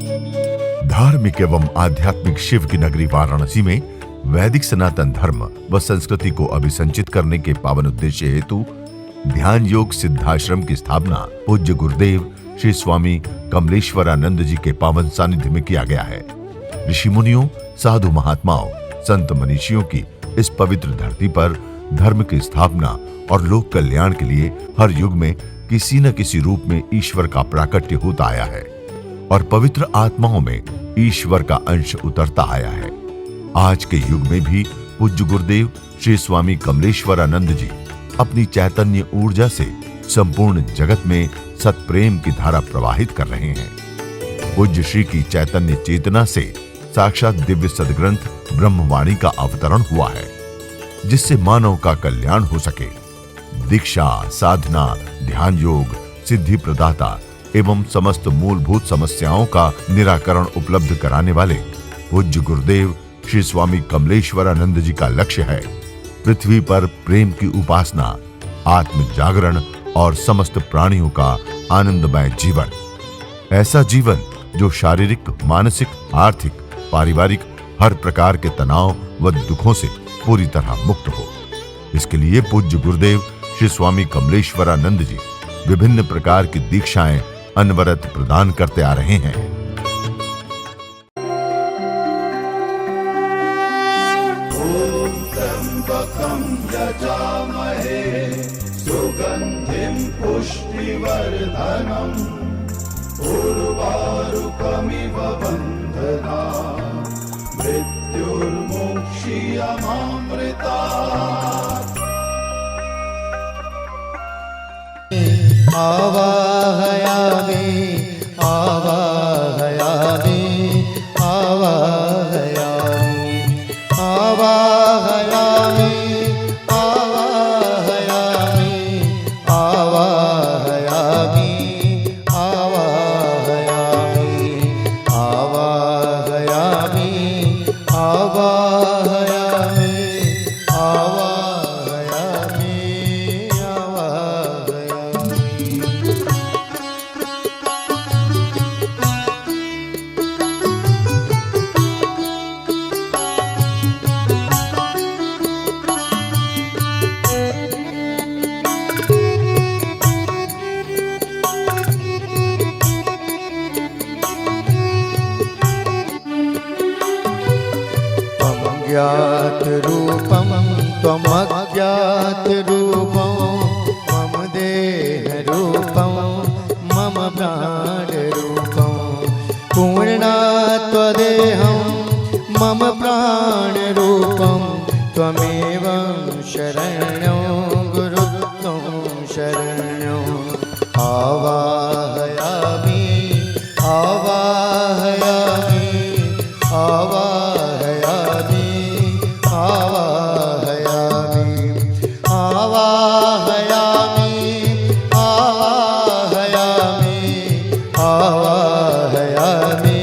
धार्मिक एवं आध्यात्मिक शिव की नगरी वाराणसी में वैदिक सनातन धर्म व संस्कृति को अभिसंचित करने के पावन उद्देश्य हेतु ध्यान योग सिद्धाश्रम की स्थापना पूज्य गुरुदेव श्री स्वामी कमलेश्वरानंद जी के पावन सानिध्य में किया गया है। ऋषि मुनियों, साधु महात्माओं, संत मनीषियों की इस पवित्र धरती पर धर्म की स्थापना और लोक कल्याण के लिए हर युग में किसी न किसी रूप में ईश्वर का प्राकट्य होता आया है और पवित्र आत्माओं में ईश्वर का अंश उतरता आया है। आज के युग में भी पूज्य गुरुदेव श्री स्वामी कमलेश्वरानंद जी अपनी चैतन्य ऊर्जा से संपूर्ण जगत में सत्प्रेम की धारा प्रवाहित कर रहे हैं। पूज्य श्री की चैतन्य चेतना से साक्षात दिव्य सदग्रंथ ब्रह्मवाणी का अवतरण हुआ है, जिससे मानव का कल्याण हो सके। दीक्षा, साधना, ध्यान योग, सिद्धि प्रदाता एवं समस्त मूलभूत समस्याओं का निराकरण उपलब्ध कराने वाले पूज्य गुरुदेव श्री स्वामी कमलेश्वरानंद जी का लक्ष्य है पृथ्वी पर प्रेम की उपासना, आत्म जागरण और समस्त प्राणियों का आनंदमय जीवन। ऐसा जीवन जो शारीरिक, मानसिक, आर्थिक, पारिवारिक हर प्रकार के तनाव व दुखों से पूरी तरह मुक्त हो। इसके लिए पूज्य गुरुदेव श्री स्वामी कमलेश्वरानंद जी विभिन्न प्रकार की दीक्षाएं अनवरत प्रदान करते आ रहे हैं। ओम त्र्यंबकं यजामहे सुगंधिं पुष्टिवर्धनम् उर्वारुकमिव बन्धनात् मृत्युर्मुक्षीयमामृतात्। आवाहयामि आवाहयामि आवाहयामि आवाहयामि आवाहयामि आवाहयामि आवाहयामि आवाहयामि आवाहयामि ज्ञात रूपम त्वमज्ञात रूपम मम देह रूपम मम प्राण रूपम पूर्णात्वदेहं मम प्राण रूपम त्वमेव शरणं गुरुत्वं शरणं आवाहयामि आवाहयामि आवाहयामि आवाहयामि आवाहयामि आवाहयामि आवाहयामि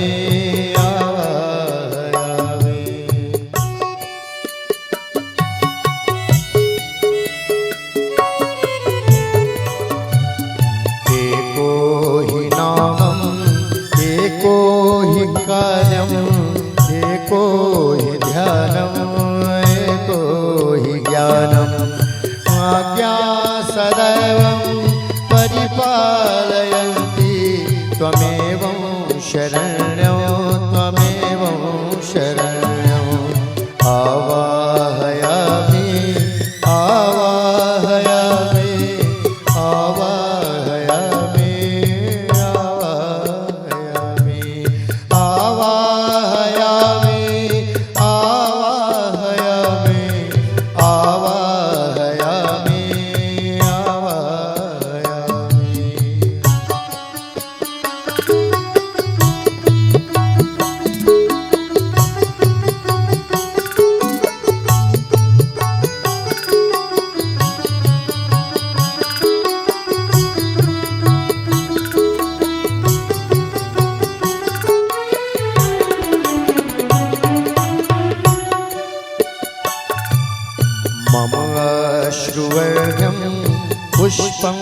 आवाहयामि। एको हि नामम् एको हि कार्यम् एको हि ध्यानम् एको हि ज्ञानम् आज्ञा सदैव परिपालयन्ति त्वमेव शरणं त्वमेव शरणं आवाहयामि आवाहयामि आवाहयामि आवाहयामि आवाहयामि आवाहयामि आवाहयामि आवाहयामि। मम अश्रुवर्गं पुष्पं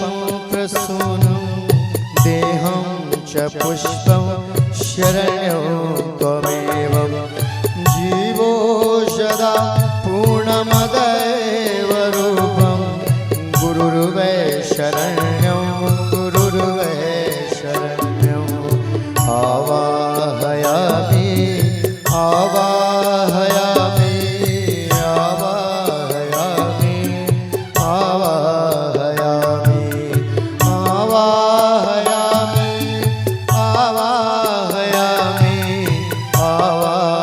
प्रसूनं देहं च पुष्पं शरण्यो त्वमेव जीवो सदा पूर्णमदैव रूपं गुरुर्वै शरण्यं गुरुर्वै शरण्यं आवाहयामि आवाहयामि आवाहयामि आवाहयामि आवाहयामि आवाहयामि आवाहयामि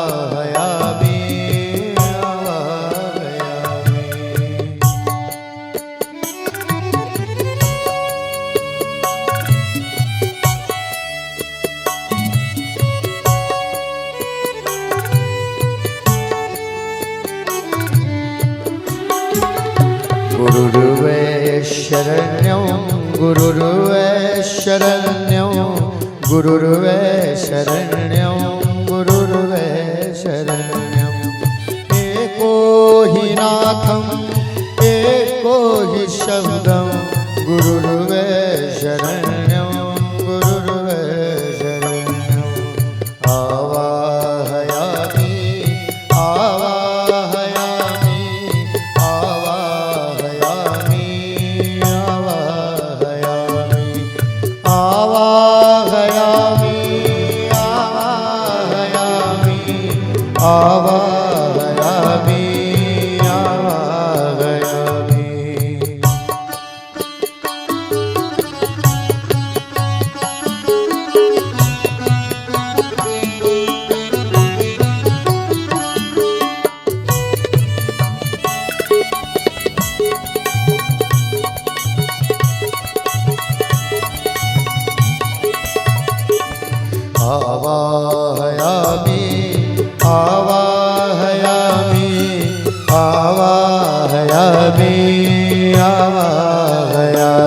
आवाहयामि। गुरुर्वै शरण्यं गुरुर्वै शरण्यं गुरुर्वै शरण्यं गुरुर्वै शरण्यं एको हि नाथम् एको हि शब्दं गुरुर्वै शरण्यं गुरुर्वै शरण्यं आवाहयामि आवाहयामि आवाहयामि आवाहयामि आवाहयामि आवाहयामि आवाहयामि आवाहयामि। आवाहयामि आवाहयामि आवाहयामि आवाहयामि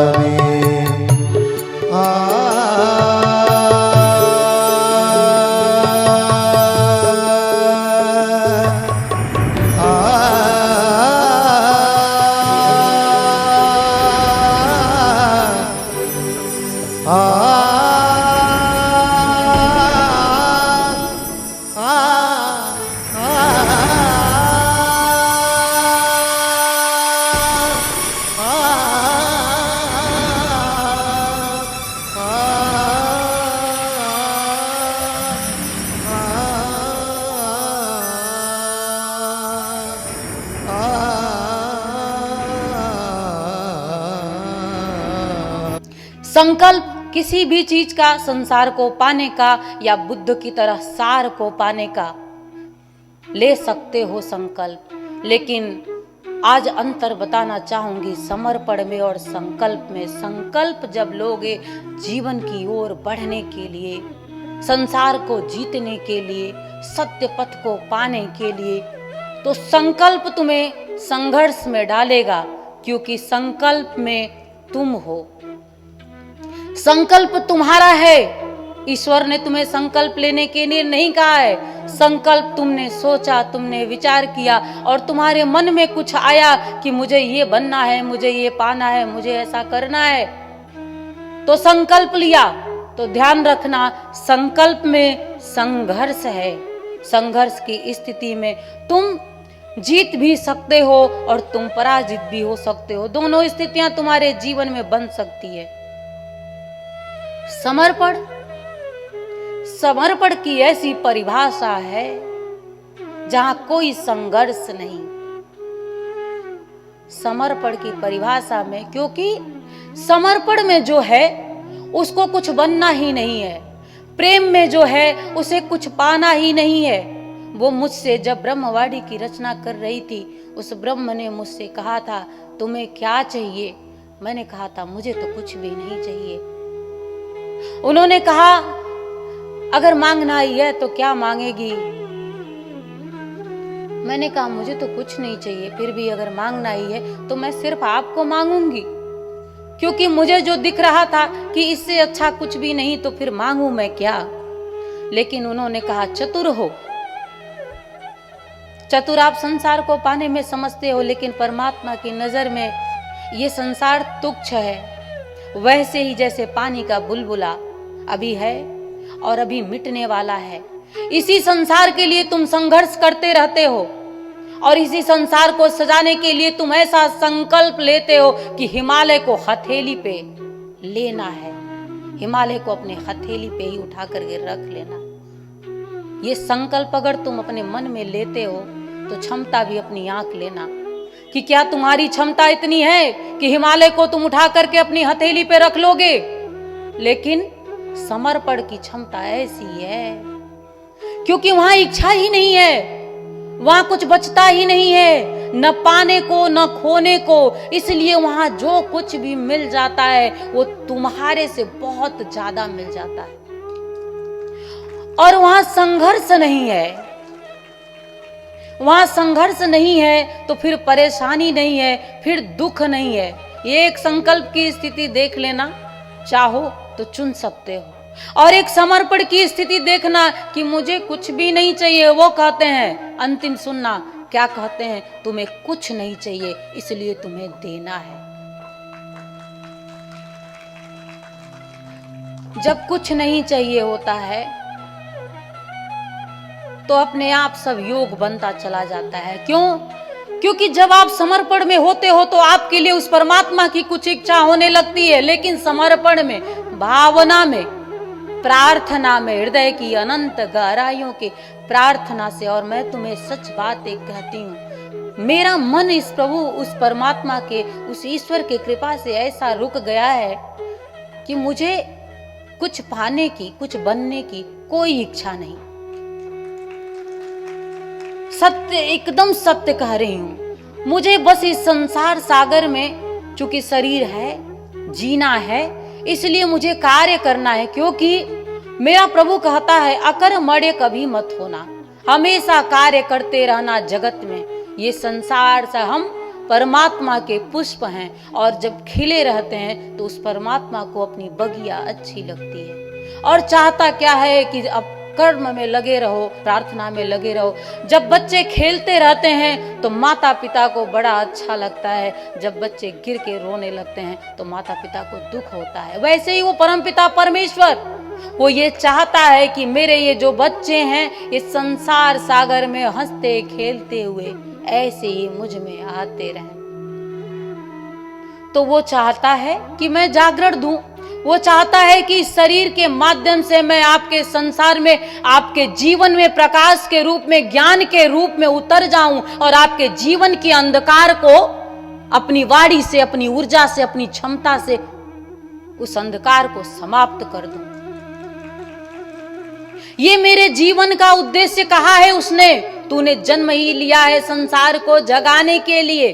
संकल्प किसी भी चीज का, संसार को पाने का या बुद्ध की तरह सार को पाने का ले सकते हो संकल्प, लेकिन आज अंतर बताना चाहूंगी समर्पण में और संकल्प में। संकल्प जब लोगे जीवन की ओर बढ़ने के लिए, संसार को जीतने के लिए, सत्य पथ को पाने के लिए, तो संकल्प तुम्हें संघर्ष में डालेगा, क्योंकि संकल्प में तुम हो। संकल्प तुम्हारा है, ईश्वर ने तुम्हें संकल्प लेने के लिए नहीं कहा है। संकल्प तुमने सोचा, तुमने विचार किया और तुम्हारे मन में कुछ आया कि मुझे ये बनना है, मुझे ये पाना है, मुझे ऐसा करना है, तो संकल्प लिया। तो ध्यान रखना, संकल्प में संघर्ष है। संघर्ष की स्थिति में तुम जीत भी सकते हो और तुम पराजित भी हो सकते हो। दोनों स्थितियां तुम्हारे जीवन में बन सकती है। समर्पण, समर्पण की ऐसी परिभाषा है जहां कोई संघर्ष नहीं। समर्पण की परिभाषा में, क्योंकि समर्पण में जो है उसको कुछ बनना ही नहीं है, प्रेम में जो है उसे कुछ पाना ही नहीं है। वो मुझसे जब ब्रह्मवाणी की रचना कर रही थी, उस ब्रह्म ने मुझसे कहा था तुम्हें क्या चाहिए? मैंने कहा था मुझे तो कुछ भी नहीं चाहिए। उन्होंने कहा अगर मांगना ही है तो क्या मांगेगी? मैंने कहा मुझे तो कुछ नहीं चाहिए, फिर भी अगर मांगना ही है तो मैं सिर्फ आपको मांगूंगी, क्योंकि मुझे जो दिख रहा था कि इससे अच्छा कुछ भी नहीं, तो फिर मांगू मैं क्या? लेकिन उन्होंने कहा चतुर हो। चतुर आप संसार को पाने में समझते हो, लेकिन परमात्मा की नजर में ये संसार तुच्छ है। वैसे ही जैसे पानी का बुलबुला अभी है और अभी मिटने वाला है। इसी संसार के लिए तुम संघर्ष करते रहते हो और इसी संसार को सजाने के लिए तुम ऐसा संकल्प लेते हो कि हिमालय को हथेली पे लेना है, हिमालय को अपने हथेली पे ही उठा करके रख लेना। ये संकल्प अगर तुम अपने मन में लेते हो तो क्षमता भी अपनी आंख लेना कि क्या तुम्हारी क्षमता इतनी है कि हिमालय को तुम उठा करके अपनी हथेली पे रख लोगे। लेकिन समर्पण की क्षमता ऐसी है क्योंकि वहां इच्छा ही नहीं है, वहां कुछ बचता ही नहीं है, न पाने को न खोने को। इसलिए वहां जो कुछ भी मिल जाता है वो तुम्हारे से बहुत ज्यादा मिल जाता है। और वहां संघर्ष नहीं है, वहां संघर्ष नहीं है तो फिर परेशानी नहीं है, फिर दुख नहीं है। ये एक संकल्प की स्थिति देख लेना, चाहो तो चुन सकते हो। और एक समर्पण की स्थिति देखना कि मुझे कुछ भी नहीं चाहिए। वो कहते हैं, अंतिम सुनना क्या कहते हैं, तुम्हें कुछ नहीं चाहिए इसलिए तुम्हें देना है। जब कुछ नहीं चाहिए होता है तो अपने आप सब योग बनता चला जाता है। क्यों? क्योंकि जब आप समर्पण में होते हो तो आपके लिए उस परमात्मा की कुछ इच्छा होने लगती है। लेकिन समर्पण में, भावना में, प्रार्थना में, हृदय की अनंत गहराइयों की प्रार्थना से, और मैं तुम्हें सच बात एक कहती हूँ, मेरा मन इस प्रभु, उस परमात्मा के, उस ईश्वर की कृपा से ऐसा रुक गया है कि मुझे कुछ पाने की, कुछ बनने की कोई इच्छा नहीं। सत्य, एकदम सत्य कह रही हूं। मुझे बस इस संसार सागर में चूंकि शरीर है, जीना है, इसलिए मुझे कार्य करना है। क्योंकि मेरा प्रभु कहता है, अकर मरे कभी मत होना, हमेशा कार्य करते रहना जगत में। ये संसार से हम परमात्मा के पुष्प हैं और जब खिले रहते हैं तो उस परमात्मा को अपनी बगिया अच्छी लगती है। और चाहता क्या है कि अब कर्म में लगे रहो, प्रार्थना में लगे रहो। जब बच्चे खेलते रहते हैं तो माता पिता को बड़ा अच्छा लगता है, जब बच्चे गिर के रोने लगते हैं तो माता पिता को दुख होता है। वैसे ही वो परमपिता परमेश्वर, वो ये चाहता है कि मेरे ये जो बच्चे हैं ये संसार सागर में हंसते खेलते हुए ऐसे ही मुझ में आते रहें। तो वो चाहता है कि मैं जागरण दूं, वो चाहता है कि इस शरीर के माध्यम से मैं आपके संसार में, आपके जीवन में प्रकाश के रूप में, ज्ञान के रूप में उतर जाऊं और आपके जीवन के अंधकार को अपनी वाणी से, अपनी ऊर्जा से, अपनी क्षमता से उस अंधकार को समाप्त कर दूं। ये मेरे जीवन का उद्देश्य कहा है उसने, तूने जन्म ही लिया है संसार को जगाने के लिए,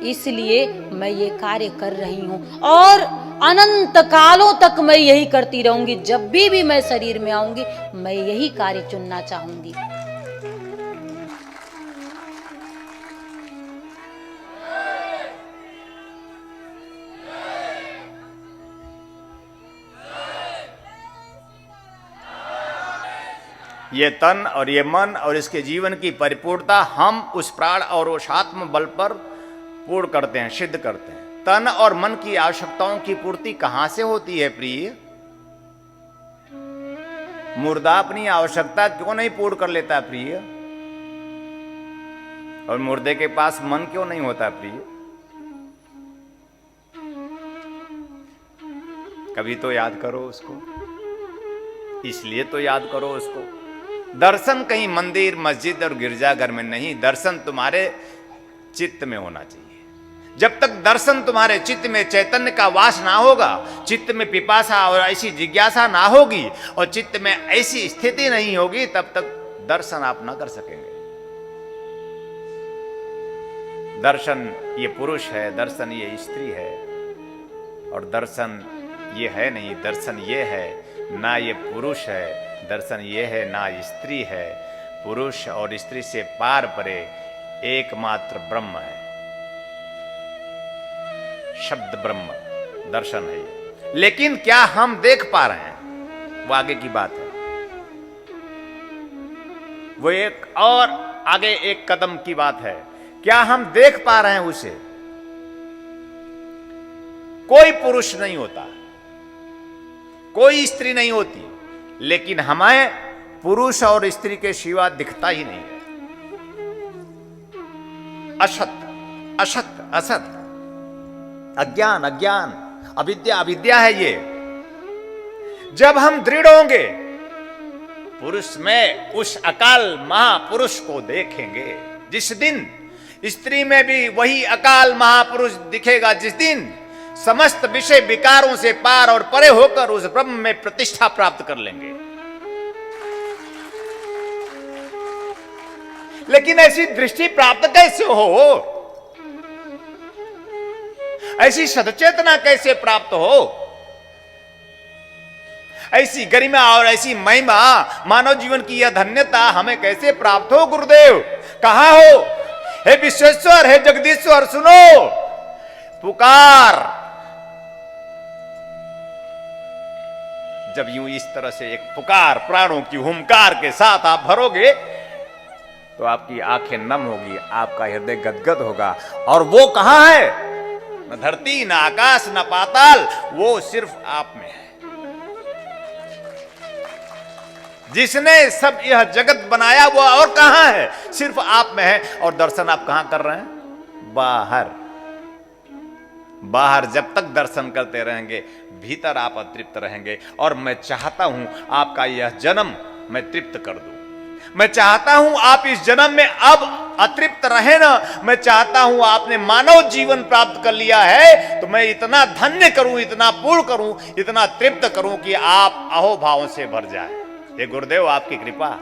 इसलिए मैं ये कार्य कर रही हूं और अनंत कालों तक मैं यही करती रहूंगी। जब भी मैं शरीर में आऊंगी मैं यही कार्य चुनना चाहूंगी। ये तन और ये मन और इसके जीवन की परिपूर्णता हम उस प्राण और उस आत्म बल पर पूर्ण करते हैं, सिद्ध करते हैं। तन और मन की आवश्यकताओं की पूर्ति कहां से होती है प्रिय? मुर्दा अपनी आवश्यकता क्यों नहीं पूर्ण कर लेता प्रिय? और मुर्दे के पास मन क्यों नहीं होता प्रिय? कभी तो याद करो उसको, इसलिए तो याद करो उसको। दर्शन कहीं मंदिर, मस्जिद और गिरजाघर में नहीं, दर्शन तुम्हारे चित्त में होना चाहिए। जब तक दर्शन तुम्हारे चित्त में चैतन्य का वास ना होगा, चित्त में पिपासा और ऐसी जिज्ञासा ना होगी और चित्त में ऐसी स्थिति नहीं होगी, तब तक दर्शन आप ना कर सकेंगे। दर्शन ये पुरुष है, दर्शन ये स्त्री है, और दर्शन ये है नहीं, दर्शन ये है, ना ये पुरुष है, दर्शन ये है, ना स्त्री है। पुरुष और स्त्री से पार परे एकमात्र ब्रह्म है, शब्द ब्रह्म दर्शन है ये। लेकिन क्या हम देख पा रहे हैं, वो आगे की बात है। वो एक और आगे एक कदम की बात है, क्या हम देख पा रहे हैं उसे? कोई पुरुष नहीं होता, कोई स्त्री नहीं होती, लेकिन हमें पुरुष और स्त्री के सिवा दिखता ही नहीं है। असत असत असत, अज्ञान अज्ञान, अविद्या अविद्या है ये। जब हम दृढ़ होंगे, पुरुष में उस अकाल महापुरुष को देखेंगे, जिस दिन स्त्री में भी वही अकाल महापुरुष दिखेगा, जिस दिन समस्त विषय विकारों से पार और परे होकर उस ब्रह्म में प्रतिष्ठा प्राप्त कर लेंगे। लेकिन ऐसी दृष्टि प्राप्त कैसे हो? ऐसी सदचेतना कैसे प्राप्त हो? ऐसी गरिमा और ऐसी महिमा, मानव जीवन की यह धन्यता हमें कैसे प्राप्त हो? गुरुदेव कहां हो? हे विश्वेश्वर, हे जगदीश्वर, सुनो पुकार। जब यूं इस तरह से एक पुकार प्राणों की हुंकार के साथ आप भरोगे तो आपकी आंखें नम होगी, आपका हृदय गदगद होगा। और वो कहां है? न धरती, न आकाश, न पाताल, वो सिर्फ आप में है। जिसने सब यह जगत बनाया वो और कहां है? सिर्फ आप में है। और दर्शन आप कहां कर रहे हैं? बाहर। बाहर जब तक दर्शन करते रहेंगे, भीतर आप अतृप्त रहेंगे। और मैं चाहता हूं आपका यह जन्म मैं तृप्त कर दूं। मैं चाहता हूं आप इस जन्म में अब अतृप्त रहे ना। मैं चाहता हूं आपने मानव जीवन प्राप्त कर लिया है तो मैं इतना धन्य करूं, इतना पूर्ण करूं, इतना तृप्त करूं कि आप अहोभाव से भर जाए। हे गुरुदेव, आपकी कृपा।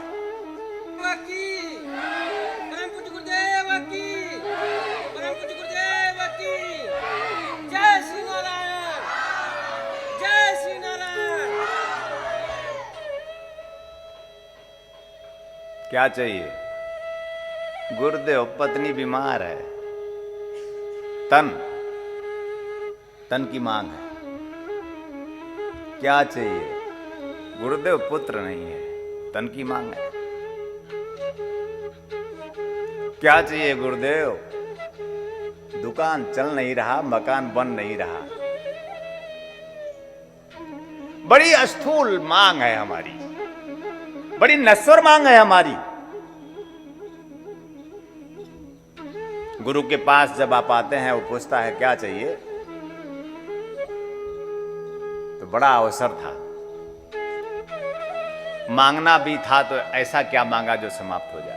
क्या चाहिए? गुरुदेव, पत्नी बीमार है, तन की मांग है। क्या चाहिए? गुरुदेव, पुत्र नहीं है, तन की मांग है। क्या चाहिए गुरुदेव? दुकान चल नहीं रहा, मकान बन नहीं रहा। बड़ी स्थूल मांग है हमारी, बड़ी नश्वर मांग है हमारी। गुरु के पास जब आप आते हैं, वो पूछता है क्या चाहिए, तो बड़ा अवसर था। मांगना भी था तो ऐसा क्या मांगा जो समाप्त हो जाए।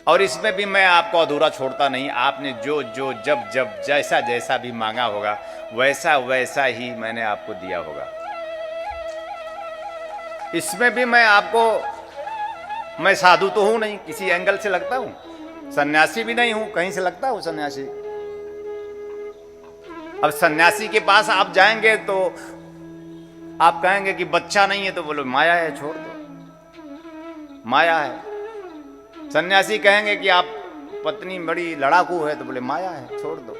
और इसमें भी मैं आपको अधूरा छोड़ता नहीं। आपने जो जो जब जब जैसा जैसा भी मांगा होगा, वैसा वैसा ही मैंने आपको दिया होगा। इसमें भी मैं आपको, मैं साधु तो हूं नहीं, किसी एंगल से लगता हूं, सन्यासी भी नहीं हूं, कहीं से लगता हूं सन्यासी। अब सन्यासी के पास आप जाएंगे तो आप कहेंगे कि बच्चा नहीं है, तो बोलो माया है, छोड़ दो, माया है। सन्यासी कहेंगे कि आप पत्नी बड़ी लड़ाकू है, तो बोले माया है, छोड़ दो।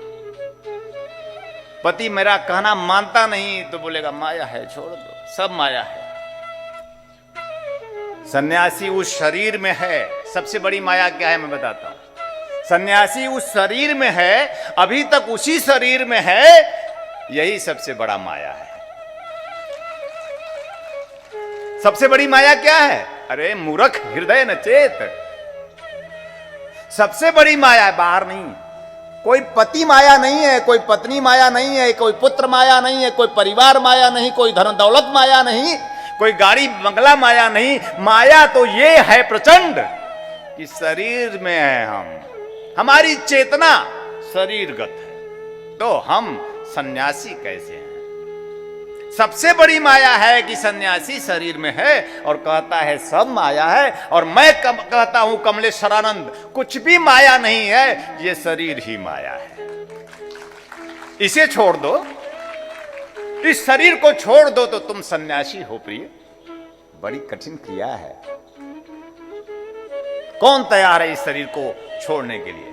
पति मेरा कहना मानता नहीं, तो बोलेगा माया है, छोड़ दो, सब माया है। सन्यासी उस शरीर में है। सबसे बड़ी माया क्या है मैं बताता हूं। सन्यासी उस शरीर में है, अभी तक उसी शरीर में है, यही सबसे बड़ा माया है। सबसे बड़ी माया क्या है? अरे मूर्ख, हृदय न चेत। सबसे बड़ी माया है, बाहर नहीं। कोई पति माया नहीं है, कोई पत्नी माया नहीं है, कोई पुत्र माया नहीं है, कोई परिवार माया नहीं, कोई धन दौलत माया नहीं, कोई गाड़ी बंगला माया नहीं। माया तो ये है प्रचंड कि शरीर में है हम, हमारी चेतना शरीरगत है। तो हम सन्यासी कैसे हैं? सबसे बड़ी माया है कि सन्यासी शरीर में है और कहता है सब माया है। और मैं कहता हूं कमलेश्वरानंद, कुछ भी माया नहीं है, ये शरीर ही माया है। इसे छोड़ दो, इस शरीर को छोड़ दो तो तुम सन्यासी हो प्रिय। बड़ी कठिन क्रिया है। कौन तैयार है इस शरीर को छोड़ने के लिए?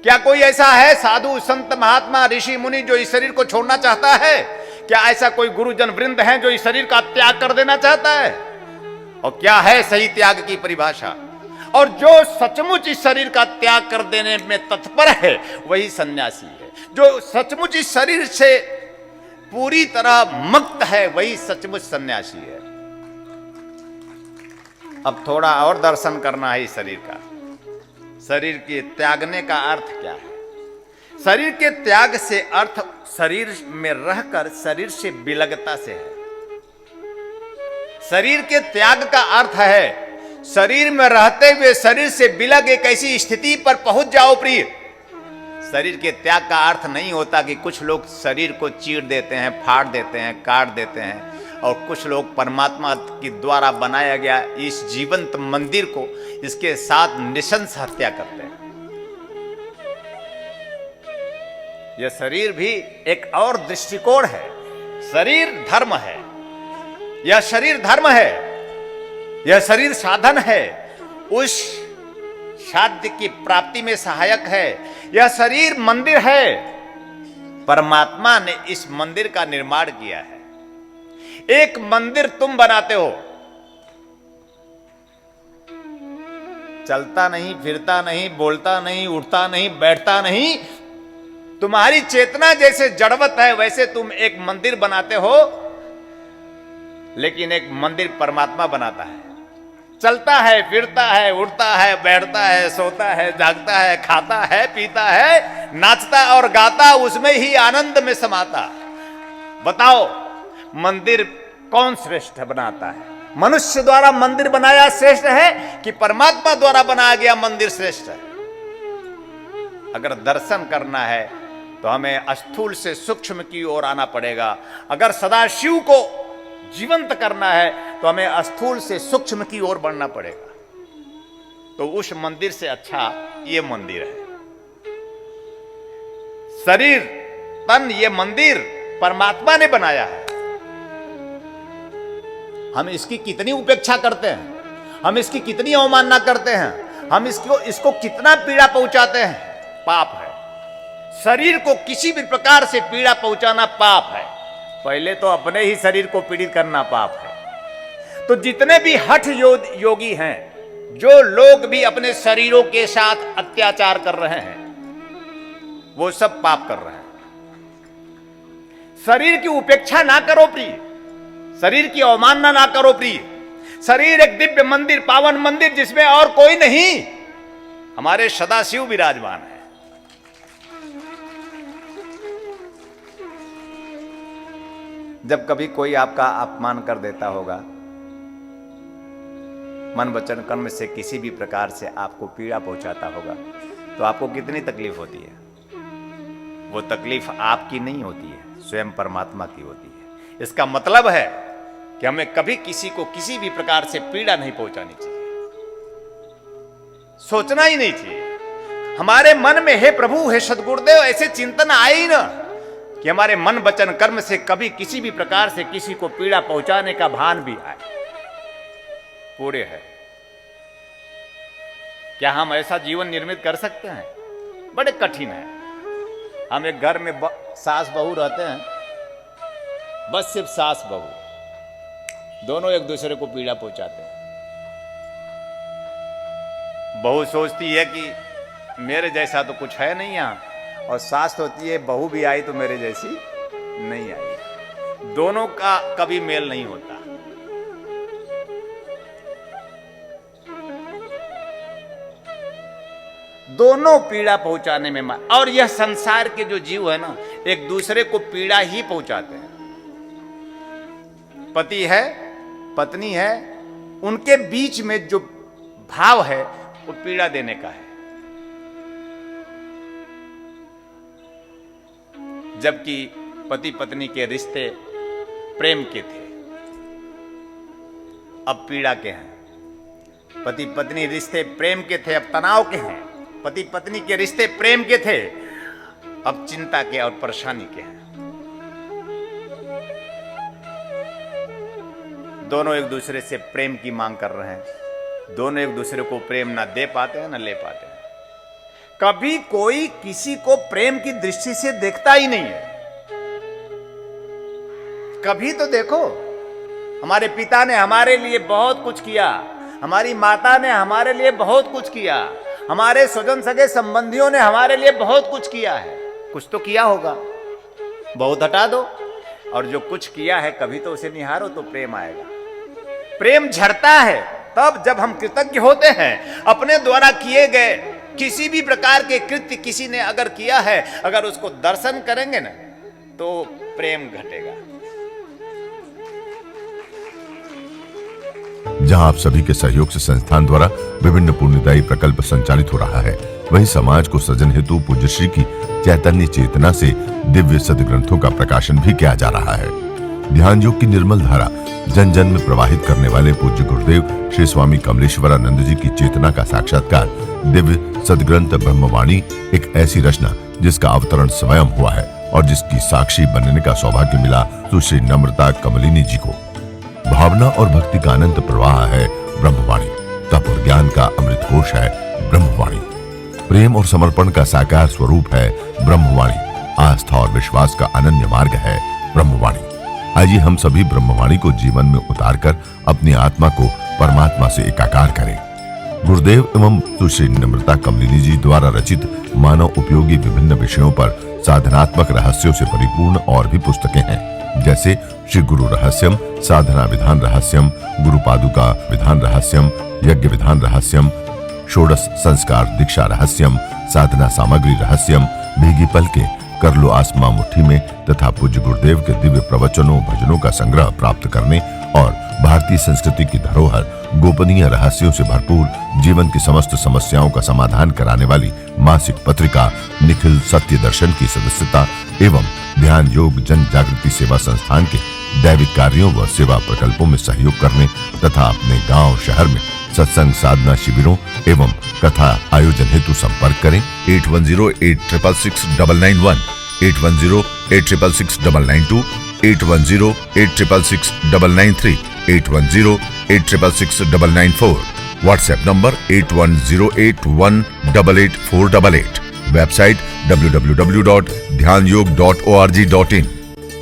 क्या कोई ऐसा है साधु संत महात्मा ऋषि मुनि जो इस शरीर को छोड़ना चाहता है? क्या ऐसा कोई गुरुजन वृंद है जो इस शरीर का त्याग कर देना चाहता है? और क्या है सही त्याग की परिभाषा? और जो सचमुच इस शरीर का त्याग कर देने में तत्पर है, वही सन्यासी है। जो सचमुच इस शरीर से पूरी तरह मुक्त है वही सचमुच सन्यासी है। अब थोड़ा और दर्शन करना है इस शरीर का। शरीर के त्यागने का अर्थ क्या है? शरीर के त्याग से अर्थ शरीर में रहकर शरीर से विलगता से है। शरीर के त्याग का अर्थ है शरीर में रहते हुए शरीर से विलग एक ऐसी स्थिति पर पहुंच जाओ प्रिय। शरीर के त्याग का अर्थ नहीं होता कि कुछ लोग शरीर को चीर देते हैं, फाड़ देते हैं, काट देते हैं और कुछ लोग परमात्मा के द्वारा बनाया गया इस जीवंत मंदिर को इसके साथ निशंस हत्या करते हैं। यह शरीर भी एक और दृष्टिकोण है। शरीर धर्म है, यह शरीर धर्म है, यह शरीर साधन है, उस साध्य की प्राप्ति में सहायक है। यह शरीर मंदिर है, परमात्मा ने इस मंदिर का निर्माण किया है। एक मंदिर तुम बनाते हो, चलता नहीं, फिरता नहीं, बोलता नहीं, उठता नहीं, बैठता नहीं, तुम्हारी चेतना जैसे जड़वत है वैसे तुम एक मंदिर बनाते हो, लेकिन एक मंदिर परमात्मा बनाता है। चलता है, फिरता है, उठता है, बैठता है, सोता है, जागता है, खाता है, पीता है, नाचता और गाता, उसमें ही आनंद में समाता। बताओ मंदिर कौन श्रेष्ठ बनाता है? मनुष्य द्वारा मंदिर बनाया श्रेष्ठ है कि परमात्मा द्वारा बनाया गया मंदिर श्रेष्ठ है? अगर दर्शन करना है तो हमें स्थूल से सूक्ष्म की ओर आना पड़ेगा। अगर सदाशिव को जीवंत करना है तो हमें स्थूल से सूक्ष्म की ओर बढ़ना पड़ेगा। तो उस मंदिर से अच्छा ये मंदिर है। शरीर तन ये मंदिर परमात्मा ने बनाया है। हम इसकी कितनी उपेक्षा करते हैं, हम इसकी कितनी अवमानना करते हैं, हम इसको कितना पीड़ा पहुंचाते हैं, पाप है। शरीर को किसी भी प्रकार से पीड़ा पहुंचाना पाप है। पहले तो अपने ही शरीर को पीड़ित करना पाप है। तो जितने भी हठ योगी हैं, जो लोग भी अपने शरीरों के साथ अत्याचार कर रहे हैं, वो सब पाप कर रहे हैं। शरीर की उपेक्षा ना करो प्रिय, शरीर की अवमानना ना करो प्रिय। शरीर एक दिव्य मंदिर, पावन मंदिर जिसमें और कोई नहीं, हमारे सदाशिव विराजमान है। जब कभी कोई आपका अपमान कर देता होगा, मन वचन कर्म से किसी भी प्रकार से आपको पीड़ा पहुंचाता होगा, तो आपको कितनी तकलीफ होती है? वो तकलीफ आपकी नहीं होती है, स्वयं परमात्मा की होती है। इसका मतलब है कि हमें कभी किसी को किसी भी प्रकार से पीड़ा नहीं पहुंचानी चाहिए, सोचना ही नहीं चाहिए। हमारे मन में हे प्रभु, हे सदगुरुदेव, ऐसे चिंतन आए ही ना कि हमारे मन वचन कर्म से कभी किसी भी प्रकार से किसी को पीड़ा पहुंचाने का भान भी आए। पूरे है क्या हम ऐसा जीवन निर्मित कर सकते हैं? बड़े कठिन है। हम एक घर में सास बहू रहते हैं, बस सिर्फ सास बहू दोनों एक दूसरे को पीड़ा पहुंचाते हैं। बहू सोचती है कि मेरे जैसा तो कुछ है नहीं यहां, और सास होती है बहू भी आई तो मेरे जैसी नहीं आई। दोनों का कभी मेल नहीं होता। दोनों पीड़ा पहुंचाने में और यह संसार के जो जीव है ना, एक दूसरे को पीड़ा ही पहुंचाते हैं। पति है, पत्नी है, उनके बीच में जो भाव है वो पीड़ा देने का है। जबकि पति पत्नी के रिश्ते प्रेम के थे, अब पीड़ा के हैं। पति पत्नी रिश्ते प्रेम के थे, अब तनाव के हैं। पति पत्नी के रिश्ते प्रेम के थे, अब चिंता के और परेशानी के हैं। दोनों एक दूसरे से प्रेम की मांग कर रहे हैं। दोनों एक दूसरे को प्रेम ना दे पाते हैं ना ले पाते हैं। कभी कोई किसी को प्रेम की दृष्टि से देखता ही नहीं है। कभी तो देखो, हमारे पिता ने हमारे लिए बहुत कुछ किया, हमारी माता ने हमारे लिए बहुत कुछ किया, हमारे स्वजन सगे संबंधियों ने हमारे लिए बहुत कुछ किया है। कुछ तो किया होगा, बहुत हटा दो। और जो कुछ किया है कभी तो उसे निहारो तो प्रेम आएगा। प्रेम झरता है तब जब हम कृतज्ञ होते हैं। अपने द्वारा किए गए किसी भी प्रकार के कृत्य किसी ने अगर किया है, अगर उसको दर्शन करेंगे ना तो प्रेम घटेगा। जहां आप सभी के सहयोग से संस्थान द्वारा विभिन्न पुण्यदायी प्रकल्प संचालित हो रहा है, वहीं समाज को सृजन हेतु पूज्य श्री की चैतन्य चेतना से दिव्य सदग्रंथों का प्रकाशन भी किया जा रहा है। ध्यान योग की निर्मल धारा जन जन में प्रवाहित करने वाले पूज्य गुरुदेव श्री स्वामी कमलेश्वरानंद जी की चेतना का साक्षात्कार दिव्य सदग्रंथ ब्रह्मवाणी एक ऐसी रचना जिसका अवतरण स्वयं हुआ है और जिसकी साक्षी बनने का सौभाग्य मिला सुश्री नम्रता कमलिनी जी को। भावना और भक्ति का अनंत प्रवाह है ब्रह्मवाणी, तप और ज्ञान का अमृत कोश है ब्रह्मवाणी, प्रेम और समर्पण का साकार स्वरूप है ब्रह्मवाणी, आस्था और विश्वास का अनन्य मार्ग है ब्रह्मवाणी। आइए हम सभी ब्रह्मवाणी को जीवन में उतारकर अपनी आत्मा को परमात्मा से एकाकार करें। गुरुदेव एवं सुश्री नम्रता कमलिनी जी द्वारा रचित मानव उपयोगी विभिन्न विषयों पर साधनात्मक रहस्यों से परिपूर्ण और भी पुस्तकें हैं, जैसे श्री गुरु रहस्यम, साधना विधान रहस्यम, गुरु पादुका विधान रहस्यम, यज्ञ विधान रहस्यम, षोडश संस्कार दीक्षा रहस्यम, साधना सामग्री रहस्यम, भीगी पलके, कर लो आसमां मुट्ठी में तथा पूज्य गुरुदेव के दिव्य प्रवचनों भजनों का संग्रह प्राप्त करने और भारतीय संस्कृति की धरोहर गोपनीय रहस्यों से भरपूर जीवन की समस्त समस्याओं का समाधान कराने वाली मासिक पत्रिका निखिल सत्य दर्शन की सदस्यता एवं ध्यान योग जन जागृति सेवा संस्थान के दैविक कार्यों व सेवा प्रकल्पों में सहयोग करने तथा अपने गांव शहर में सत्संग साधना शिविरों एवं कथा आयोजन हेतु संपर्क करें 8108666991, 8108666992, 8108666993, 8108666994, व्हाट्सएप नंबर 8108188488, वेबसाइट www.dhyanयोग.org.in,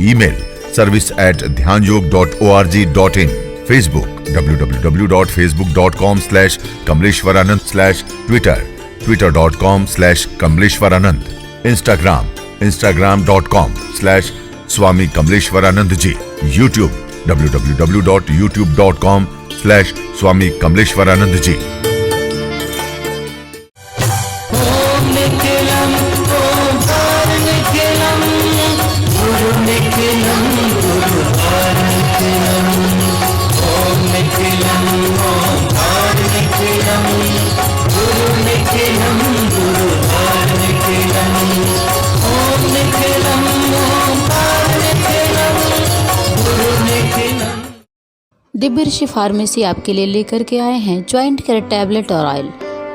ईमेल service@dhyanयोग.org.in, Facebook www.facebook.com/kamleshwaranand, Twitter twitter.com/kamleshwaranand, Instagram instagram.com/स्वामी कमलेश्वरानंद जी, यूट्यूब www.youtube.com/स्वामी कमलेश्वरानंद जी। दिव्य ऋषि फार्मेसी आपके लिए लेकर के आए हैं ज्वाइंट केयर टैबलेट और ऑयल,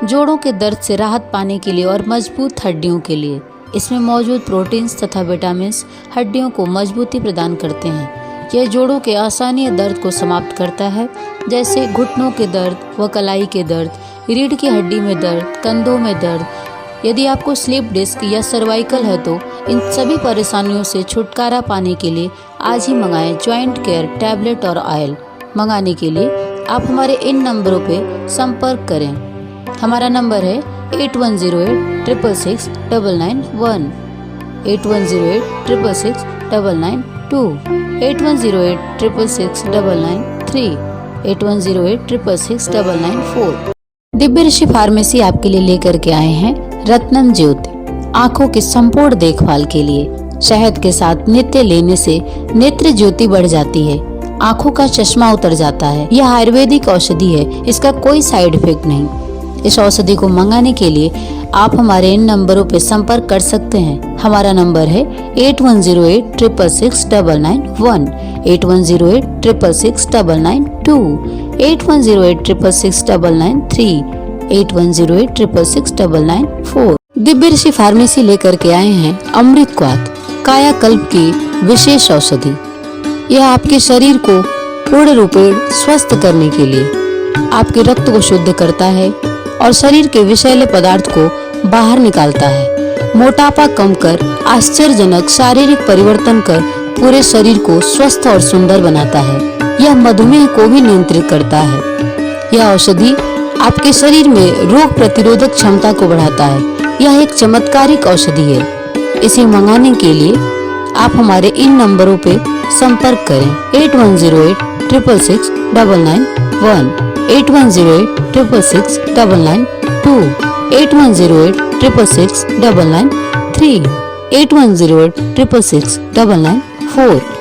जोड़ों के दर्द से राहत पाने के लिए और मजबूत हड्डियों के लिए। इसमें मौजूद प्रोटीन्स तथा विटामिन्स हड्डियों को मजबूती प्रदान करते हैं। यह जोड़ों के असहनीय दर्द को समाप्त करता है, जैसे घुटनों के दर्द व कलाई के दर्द, रीढ़ की हड्डी में दर्द, कंधों में दर्द। यदि आपको स्लिप डिस्क या सर्वाइकल है तो इन सभी परेशानियों से छुटकारा पाने के लिए आज ही मंगाएं ज्वाइंट केयर टैबलेट और ऑयल। मंगाने के लिए आप हमारे इन नंबरों पे संपर्क करें। हमारा नंबर है 8108666991, 8108666992, 8108666993, 8108666994। दिव्य ऋषि फार्मेसी आपके लिए लेकर के आए हैं रत्नम ज्योति, आँखों की संपूर्ण देखभाल के लिए। शहद के साथ नित्य लेने से नेत्र ज्योति बढ़ जाती है, आँखों का चश्मा उतर जाता है। यह आयुर्वेदिक औषधि है, इसका कोई साइड इफेक्ट नहीं। इस औषधि को मंगाने के लिए आप हमारे इन नंबरों पर संपर्क कर सकते हैं। हमारा नंबर है 8108666991, 8108666992, 8108666993, 8108666994। दिव्य ऋषि फार्मेसी लेकर के आए हैं अमृत क्वाथ, कायाकल्प की विशेष औषधि। यह आपके शरीर को पूर्ण रूप से स्वस्थ करने के लिए आपके रक्त को शुद्ध करता है और शरीर के विषैले पदार्थ को बाहर निकालता है। मोटापा कम कर आश्चर्यजनक शारीरिक परिवर्तन कर पूरे शरीर को स्वस्थ और सुंदर बनाता है। यह मधुमेह को भी नियंत्रित करता है। यह औषधि आपके शरीर में रोग प्रतिरोधक क्षमता को बढ़ाता है। यह एक चमत्कारिक औषधि है। इसे मंगाने के लिए आप हमारे इन नंबरों पे संपर्क करें 8108666991, 8108666992, 8108666993, 8108666994।